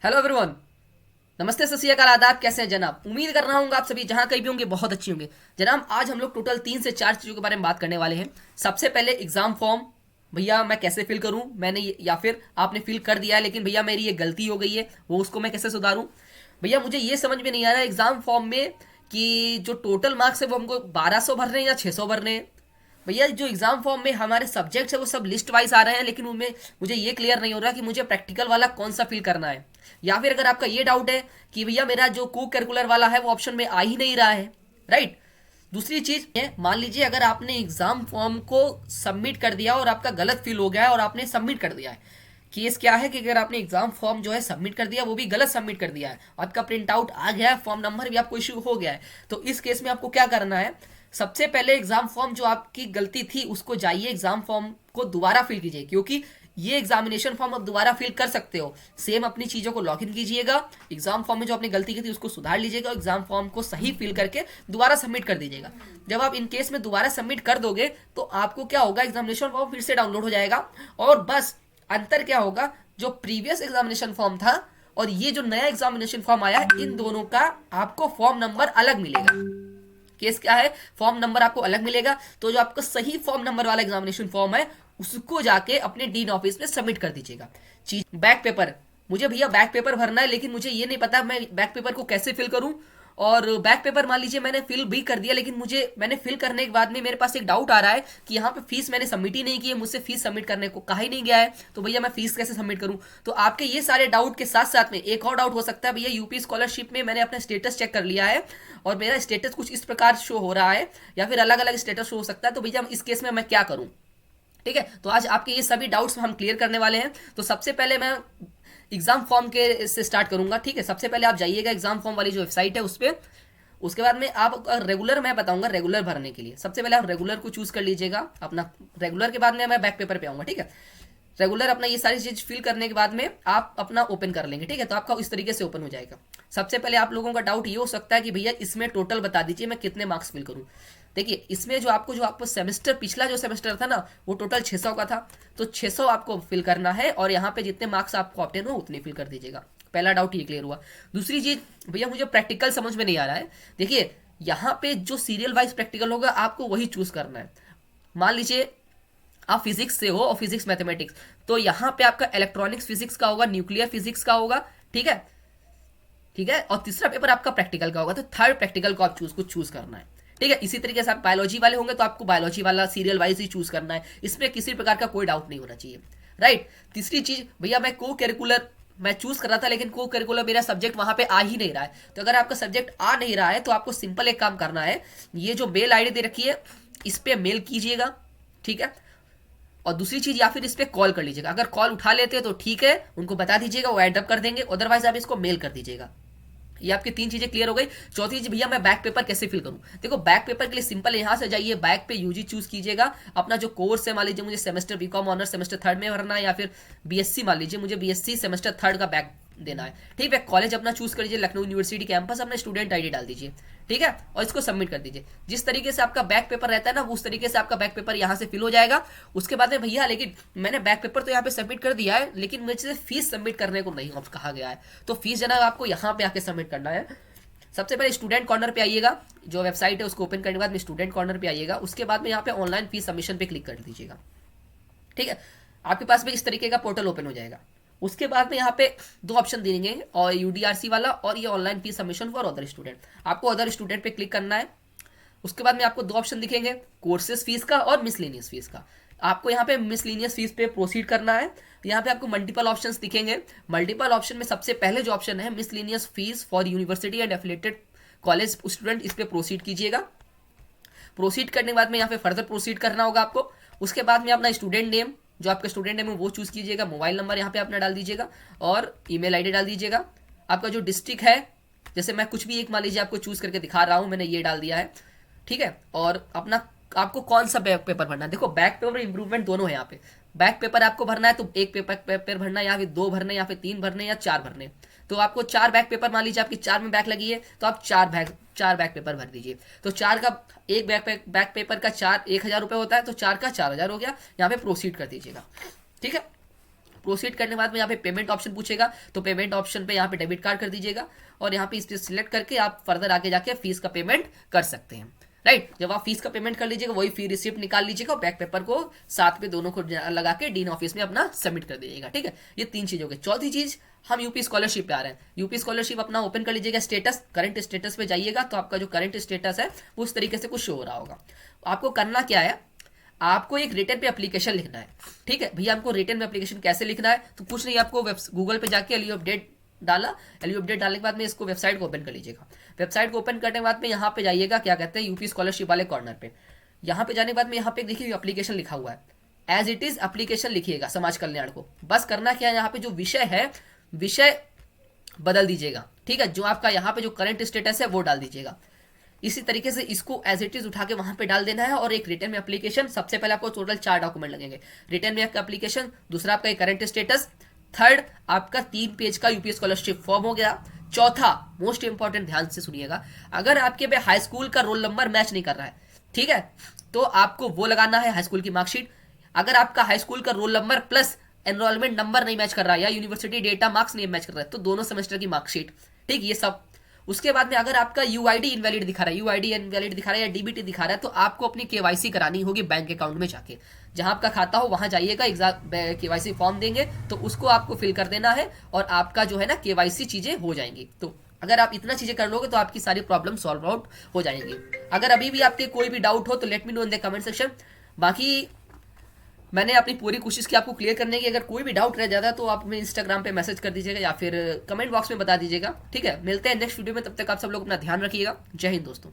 Hello everyone. नमस्ते, सत श्री अकाल, आदाब। कैसे हैं जनाब? उम्मीद कर रहा हूँ आप सभी जहाँ कहीं भी होंगे बहुत अच्छी होंगे। जनाब, आज हम लोग टोटल 3 से 4 चीज़ों के बारे में बात करने वाले हैं। सबसे पहले एग्जाम फॉर्म। भैया मैं कैसे फिल करूँ, या फिर आपने फिल कर दिया है लेकिन भैया मेरी ये गलती हो गई है, वो उसको मैं कैसे सुधारूँ। भैया मुझे ये समझ में नहीं आ रहा है एग्जाम फॉर्म में कि जो टोटल मार्क्स है वो हमको 1200 भरने हैं या 600 भरने हैं। भैया जो एग्जाम फॉर्म में हमारे सब्जेक्ट्स है वो सब लिस्ट वाइज आ रहे हैं, लेकिन उनमें मुझे ये क्लियर नहीं हो रहा कि मुझे प्रैक्टिकल वाला कौन सा फिल करना है। या फिर अगर आपका ये डाउट है कि भैया मेरा जो को करिकुलर वाला है वो ऑप्शन में आ ही नहीं रहा है, राइट। दूसरी चीज है, मान लीजिए अगर आपने एग्जाम फॉर्म को सबमिट कर दिया और आपका गलत फिल हो गया है और आपने सबमिट कर दिया है। केस क्या है कि अगर आपने एग्जाम फॉर्म जो है सबमिट कर दिया, वो भी गलत सबमिट कर दिया है, आपका प्रिंट आउट आ गया है, फॉर्म नंबर भी आपको इश्यू हो गया है, तो इस केस में आपको क्या करना है। सबसे पहले एग्जाम फॉर्म जो आपकी गलती थी उसको जाइए एग्जाम फॉर्म को दोबारा फिल कीजिए, क्योंकि ये एग्जामिनेशन फॉर्म आप दोबारा फिल कर सकते हो। सेम अपनी चीज़ों को लॉगिन कीजिएगा, एग्जाम फॉर्म में जो आपने गलती की थी उसको सुधार लीजिएगा, एग्जाम फॉर्म को सही फिल करके दोबारा सबमिट कर दीजिएगा। जब आप इन केस में दोबारा सबमिट कर दोगे तो आपको क्या होगा, एग्जामिनेशन फॉर्म फिर से डाउनलोड हो जाएगा। और बस अंतर क्या होगा, जो प्रीवियस एग्जामिनेशन फॉर्म था और ये जो नया एग्जामिनेशन फॉर्म आया है, इन दोनों का आपको फॉर्म नंबर अलग मिलेगा। केस क्या है, फॉर्म नंबर आपको अलग मिलेगा, तो जो आपका सही फॉर्म नंबर वाला एग्जामिनेशन फॉर्म है उसको जाके अपने डीन ऑफिस में सबमिट कर दीजिएगा। चीज बैक पेपर, मुझे भैया बैक पेपर भरना है, लेकिन मुझे ये नहीं पता मैं बैक पेपर को कैसे फिल करूं। और बैक पेपर मान लीजिए मैंने फिल भी कर दिया, लेकिन मैंने फिल करने के बाद में मेरे पास एक डाउट आ रहा है कि यहाँ पे फीस मैंने सबमिट ही नहीं की है, मुझसे फीस सबमिट करने को कहा ही नहीं गया है, तो भैया मैं फीस कैसे सबमिट करूँ। तो आपके ये सारे डाउट के साथ साथ में एक और डाउट हो सकता है, भैया यूपी स्कॉलरशिप में मैंने अपना स्टेटस चेक कर लिया है और मेरा स्टेटस कुछ इस प्रकार शो हो रहा है, या फिर अलग अलग स्टेटस शो हो सकता है, तो भैया इस केस में मैं क्या करूँ। ठीक है, तो आज आपके ये सभी डाउट्स हम क्लियर करने वाले हैं। तो सबसे पहले मैं एग्जाम फॉर्म के से स्टार्ट करूंगा। ठीक है, सबसे पहले आप जाइएगा एग्जाम फॉर्म वाली जो वेबसाइट है उस पर। उसके बाद में आप रेगुलर, मैं बताऊंगा रेगुलर भरने के लिए सबसे पहले आप रेगुलर को चूज कर लीजिएगा अपना। रेगुलर के बाद में मैं बैक पेपर पे आऊंगा। ठीक है, रेगुलर अपना ये सारी चीज फिल करने के बाद में आप अपना ओपन कर लेंगे। ठीक है, तो आपका इस तरीके से ओपन हो जाएगा। सबसे पहले आप लोगों का डाउट ये हो सकता है कि भैया इसमें टोटल बता दीजिए मैं कितने मार्क्स फिल करूं। देखिए, इसमें जो आपको सेमेस्टर, पिछला जो सेमेस्टर था ना, वो टोटल 600 का था, तो 600 आपको फिल करना है और यहाँ पे जितने मार्क्स आपको ऑब्टेन हो उतने फिल कर दीजिएगा। पहला डाउट ये क्लियर हुआ। दूसरी चीज, भैया मुझे प्रैक्टिकल समझ में नहीं आ रहा है। देखिए, यहाँ पे जो सीरियल वाइज प्रैक्टिकल होगा आपको वही चूज करना है। मान लीजिए आप फिजिक्स से हो और फिजिक्स मैथमेटिक्स, तो यहाँ पे आपका इलेक्ट्रॉनिक्स फिजिक्स का होगा, न्यूक्लियर फिजिक्स का होगा। ठीक है, ठीक है, और तीसरा पेपर आपका प्रैक्टिकल का होगा, तो थर्ड प्रैक्टिकल को आप चूज करना है। ठीक है, इसी तरीके से आप बायोलॉजी वाले होंगे तो आपको बायोलॉजी वाला सीरियल वाइज ही चूज करना है, इसमें किसी प्रकार का कोई डाउट नहीं होना चाहिए, राइट। तीसरी चीज, भैया मैं को करिकुलर मैं चूज कर रहा था, लेकिन को करिकुलर मेरा सब्जेक्ट वहां पे आ ही नहीं रहा है। तो अगर आपका सब्जेक्ट आ नहीं रहा है तो आपको सिंपल एक काम करना है, ये जो मेल आईडी दे रखी है इस पे मेल कीजिएगा। ठीक है, और दूसरी चीज, या फिर इस पे कॉल कर लीजिएगा। अगर कॉल उठा लेते हैं तो ठीक है, उनको बता दीजिएगा, वो एडअप कर देंगे, अदरवाइज आप इसको मेल कर दीजिएगा। ये आपकी तीन चीजें क्लियर हो गई। चौथी चीज, भैया मैं बैक पेपर कैसे फिल करूं। देखो, बैक पेपर के लिए सिंपल, यहां से जाइए बैक पे यूजी चूज कीजिएगा। अपना जो कोर्स है, मान लीजिए मुझे semester BCom honour semester third में भरना है, या फिर बीएससी, मान लीजिए मुझे बीएससी सेमेस्टर थर्ड का बैक देना है। ठीक है, कॉलेज अपना चूज कर लीजिए, लखनऊ यूनिवर्सिटी कैंपस, अपना स्टूडेंट आईडी डाल दीजिए। ठीक है, और इसको सबमिट कर दीजिए। जिस तरीके से आपका बैक पेपर रहता है ना, उस तरीके से आपका बैक पेपर यहाँ से फिल हो जाएगा। उसके बाद में भैया, लेकिन मैंने बैक पेपर तो यहाँ पे सबमिट कर दिया है, लेकिन मुझे फीस सबमिट करने को नहीं कहा गया है, तो फीस जनाब आपको यहाँ पे आके सबमिट करना है। सबसे पहले स्टूडेंट कॉर्नर पे आइएगा, जो वेबसाइट है उसको ओपन करने के बाद में स्टूडेंट कॉर्नर पे आइएगा। उसके बाद में यहाँ पे ऑनलाइन फीस सबमिशन पे क्लिक कर दीजिएगा। ठीक है, आपके पास में इस तरीके का पोर्टल ओपन हो जाएगा। उसके बाद में यहाँ पे दो ऑप्शन देंगे, और यूडीआरसी वाला और ये online fees submission for other student. आपको अदर स्टूडेंट पे क्लिक करना है। उसके बाद में आपको दो ऑप्शन दिखेंगे, कोर्सेज फीस का और मिसलेनियस फीस का। आपको यहाँ पे मिसलेनियस फीस पे प्रोसीड करना है। यहाँ पे आपको मल्टीपल ऑप्शंस दिखेंगे। मल्टीपल ऑप्शन में सबसे पहले जो ऑप्शन है, miscellaneous fees for university and affiliated college student, इस पे प्रोसीड कीजिएगा। प्रोसीड करने के बाद में यहाँ पे फर्दर प्रोसीड करना होगा आपको। उसके बाद में अपना स्टूडेंट नेम, जो आपका स्टूडेंट नेम है वो चूज कीजिएगा। मोबाइल नंबर यहाँ पे अपना डाल दीजिएगा और ईमेल आईडी डाल दीजिएगा। आपका जो डिस्ट्रिक्ट है, जैसे मैं कुछ भी एक मान लीजिए आपको चूज करके दिखा रहा हूँ, मैंने ये डाल दिया है। ठीक है, और अपना आपको कौन सा बैक पेपर भरना है। देखो, बैक पेपर और इंप्रूवमेंट दोनों है यहाँ पे। बैक पेपर आपको भरना है तो एक पेपर भरना है, या फिर दो भरने, या फिर तीन भरने, या चार भरने। तो आपको चार बैक पेपर, मान लीजिए आपकी चार में बैक लगी है तो आप चार बैक पेपर भर दीजिए। तो चार का एक बैक पेपर का 1,000 रुपये होता है, तो चार का 4,000 हो गया। यहाँ पे प्रोसीड कर दीजिएगा। ठीक है, प्रोसीड करने के बाद में यहाँ पे पेमेंट ऑप्शन पूछेगा, तो पेमेंट ऑप्शन पे यहाँ पे डेबिट कार्ड कर दीजिएगा और यहाँ पे इस पर सिलेक्ट करके आप फर्दर आगे जाके फीस का पेमेंट कर सकते हैं। राइट, जब आप फीस का पेमेंट कर लीजिएगा वही फी रिसिप्ट निकाल लीजिएगा और बैक पेपर को साथ में दोनों को लगा के डीन ऑफिस में अपना सबमिट कर दीजिएगा। ठीक है, ये 3 चीज हो गई। चौथी चीज, हम यूपी स्कॉलरशिप पे आ रहे हैं। यूपी स्कॉलरशिप अपना ओपन कर लीजिएगा, स्टेटस, करंट स्टेटस पे जाइएगा तो आपका जो करंट स्टेटस है वो उस तरीके से कुछ शो हो रहा होगा। आपको करना क्या है, आपको एक रिटर्न पे एप्लीकेशन लिखना है। ठीक है भैया, हमको रिटर्न में एप्लीकेशन कैसे लिखना है, तो कुछ नहीं, आपको गूगल पे जाके एलयू अपडेट डाला, एलयू अपडेट डालने के बाद में इसको वेबसाइट को ओपन कर लीजिएगा। वेबसाइट को ओपन करने के बाद में यहाँ पे जाइएगा, क्या कहते हैं, यूपी स्कॉलरशिप वाले कॉर्नर पे। यहाँ पे जाने के बाद में यहाँ पे देखिए एप्लीकेशन लिखा हुआ है, एज इट इज एप्लीकेशन लिखिएगा समाज कल्याण को। बस करना क्या है, यहाँ पे जो विषय है विषय बदल दीजिएगा। ठीक है, जो आपका यहाँ पे जो करंट स्टेटस है वो डाल दीजिएगा। इसी तरीके से इसको एज इट इज उठा के वहां पे डाल देना है और एक रिटर्न में एप्लीकेशन। सबसे पहले आपको टोटल 4 डॉक्यूमेंट लगेंगे, रिटर्न में आपका एप्लीकेशन, दूसरा आपका करंट स्टेटस, थर्ड आपका 3 पेज का यूपी स्कॉलरशिप फॉर्म हो गया। चौथा मोस्ट इंपॉर्टेंट, ध्यान से सुनिएगा, अगर आपके पे हाई स्कूल का रोल नंबर मैच नहीं कर रहा है, ठीक है, तो आपको वो लगाना है हाई स्कूल की मार्कशीट। अगर आपका हाई स्कूल का roll number plus enrolment number नहीं मैच कर रहा है या यूनिवर्सिटी डेटा मार्क्स नहीं मैच कर रहा है, तो दोनों सेमेस्टर की मार्कशीट। ठीक, ये सब। उसके बाद में अगर आपका यूआईडी इनवैलिड दिखा रहा है, यूआईडी इनवैलिड दिखा रहा है या डीबीटी दिखा रहा है, तो आपको अपनी केवाईसी करानी होगी बैंक अकाउंट में जाके। जहां आपका खाता हो वहां जाइएगा, एग्जाम केवाईसी फॉर्म देंगे तो उसको आपको फिल कर देना है और आपका जो है ना केवाईसी चीजें हो जाएंगी। तो अगर आप इतना चीजें कर लोगे तो आपकी सारी प्रॉब्लम सॉल्व आउट हो जाएंगी। अगर अभी भी आपके कोई भी डाउट हो तो let me know in the comment section. बाकी मैंने अपनी पूरी कोशिश की आपको क्लियर करने की। अगर कोई भी डाउट रह जाता है तो आप हमें इंस्टाग्राम पे मैसेज कर दीजिएगा या फिर कमेंट बॉक्स में बता दीजिएगा। ठीक है, मिलते हैं नेक्स्ट वीडियो में, तब तक आप सब लोग अपना ध्यान रखिएगा। जय हिंद दोस्तों।